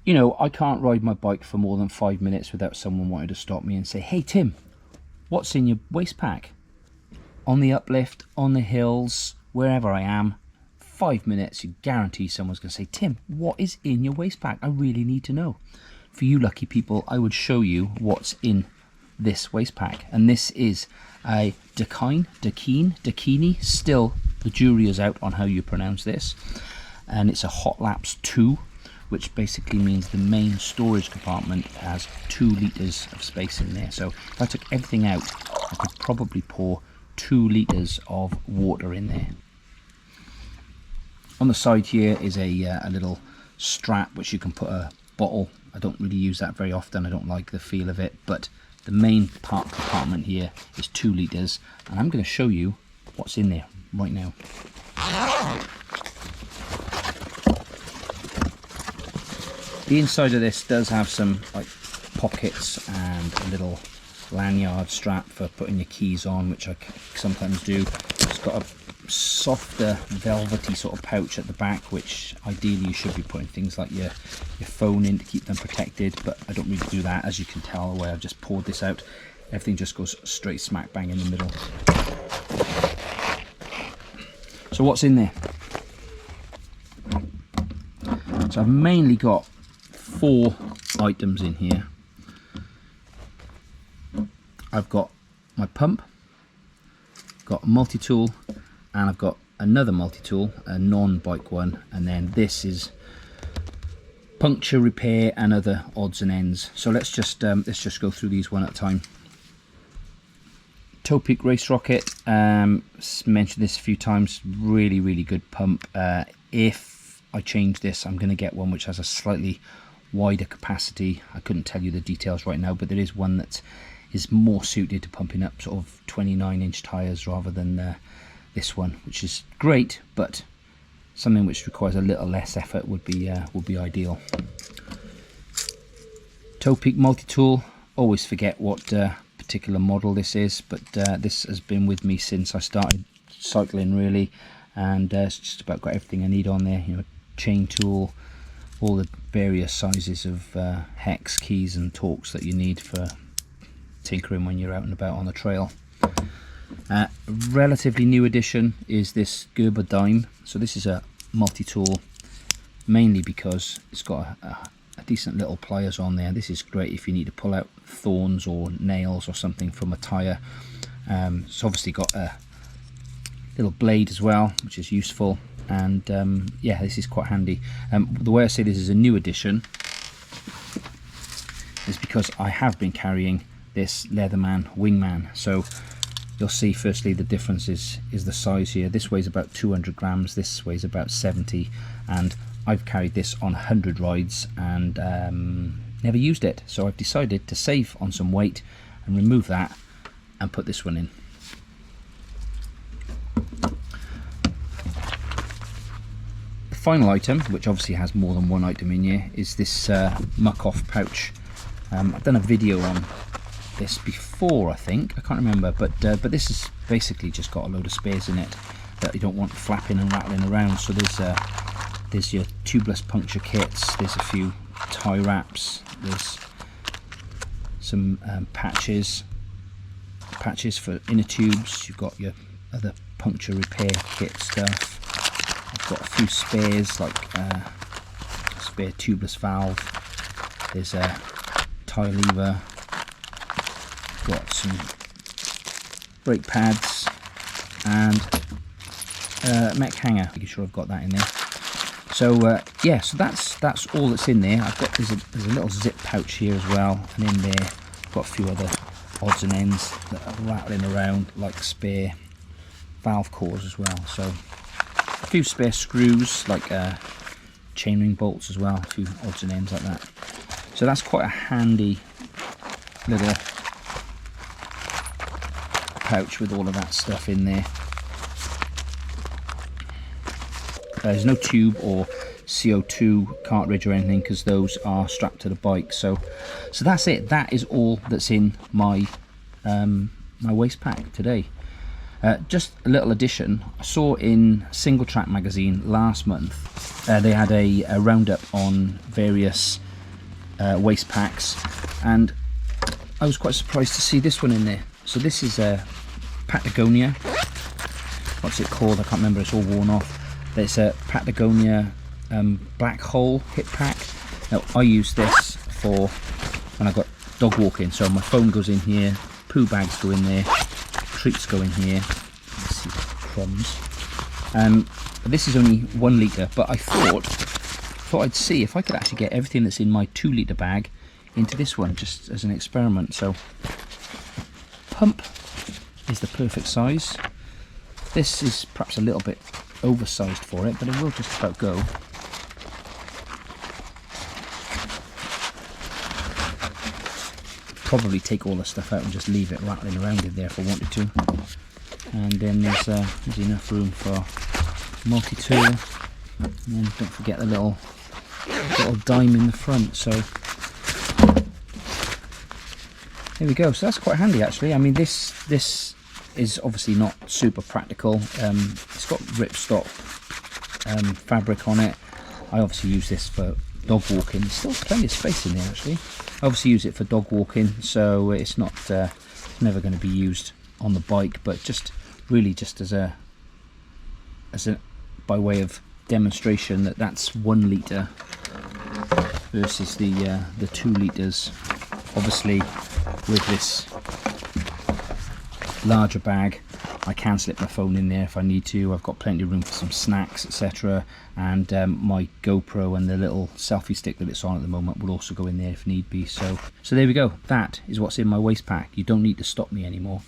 You know, I can't ride my bike for more than 5 minutes without someone wanting to stop me and say, hey Tim, what's in your waist pack? On the uplift, on the hills, wherever I am, 5 minutes, you guarantee someone's going to say, Tim, what is in your waist pack? I really need to know. For you lucky people, I would show you what's in this waist pack. And this is a Dakine, still the jury is out on how you pronounce this. And it's a Hot Laps 2, which basically means the main storage compartment has 2 litres of space in there. So if I took everything out, I could probably pour 2 litres of water in there. On the side here is a little strap which you can put a bottle. I don't really use that very often, I don't like the feel of it, but the main part compartment here is 2 litres, and I'm going to show you what's in there right now. The inside of this does have some like pockets and a little lanyard strap for putting your keys on, which I sometimes do. It's got a softer velvety sort of pouch at the back, which ideally you should be putting things like your phone in to keep them protected, but I don't really do that. As you can tell, the way I've just poured this out, everything just goes straight smack bang in the middle. So what's in there? So I've mainly got 4 items in here. I've got my pump, got a multi-tool, and I've got another multi-tool, a non-bike one, and then this is puncture repair and other odds and ends. So let's just go through these one at a time. Toe Peak Race Rocket, mentioned this a few times, really good pump. If I change this, I'm going to get one which has a slightly wider capacity. I couldn't tell you the details right now, but there is one that is more suited to pumping up sort of 29-inch tyres rather than this one, which is great, but something which requires a little less effort would be ideal. Toe Peak multi-tool, always forget what particular model this is, but this has been with me since I started cycling really, and it's just about got everything I need on there. You know, chain tool, all the various sizes of hex, keys and torques that you need for tinkering when you're out and about on the trail. Relatively new addition is this Gerber Dime. So this is a multi-tool, mainly because it's got a decent little pliers on there. This is great if you need to pull out thorns or nails or something from a tyre. It's obviously got a little blade as well, which is useful, and yeah, this is quite handy. The way I say this is a new addition is because I have been carrying this Leatherman Wingman. So you'll see firstly the difference is the size here. This weighs about 200 grams, this weighs about 70, and I've carried this on 100 rides and never used it, so I've decided to save on some weight and remove that and put this one in. The final item, which obviously has more than one item in here, is this Muck Off Pouch. I've done a video on this before, I think, I can't remember, but this has basically just got a load of spares in it that you don't want flapping and rattling around. So there's your tubeless puncture kits, there's a few tie wraps, there's some patches for inner tubes, you've got your other puncture repair kit stuff. I've got a few spares, like a spare tubeless valve, there's a tie lever, got some brake pads and mech hanger, making sure I've got that in there. So yeah, so that's all that's in there. I've got there's a little zip pouch here as well, and in there I've got a few other odds and ends that are rattling around, like spare valve cores as well. So a few spare screws, like chainring bolts as well, a few odds and ends like that. So that's quite a handy little pouch with all of that stuff in there. There's no tube or CO2 cartridge or anything, because those are strapped to the bike. So that's it. That is all that's in my my waist pack today. Just a little addition. I saw in Single Track magazine last month they had a roundup on various waist packs, and I was quite surprised to see this one in there. So this is a Patagonia, what's it called, I can't remember, it's all worn off. It's a Patagonia black hole hip pack. Now I use this for when I got dog walking, so my phone goes in here, poo bags go in there, treats go in here. Let's see, crumbs. This is only 1 litre, but I thought I'd see if I could actually get everything that's in my 2 litre bag into this one, just as an experiment. So pump is the perfect size. This is perhaps a little bit oversized for it, but it will just about go. Probably take all the stuff out and just leave it rattling around in there if I wanted to. And then there's enough room for multi-tool, and then don't forget the little dime in the front. So there we go. So that's quite handy actually. I mean, this is obviously not super practical. It's got ripstop fabric on it. I obviously use this for dog walking. There's still plenty of space in there actually. I obviously use it for dog walking, so it's not it's never going to be used on the bike, but just really just as a by way of demonstration that that's 1 litre versus the 2 litres. Obviously with this larger bag I can slip my phone in there if I need to. I've got plenty of room for some snacks, etc. And my GoPro and the little selfie stick that it's on at the moment will also go in there if need be. So there we go. That is what's in my waist pack. You don't need to stop me anymore.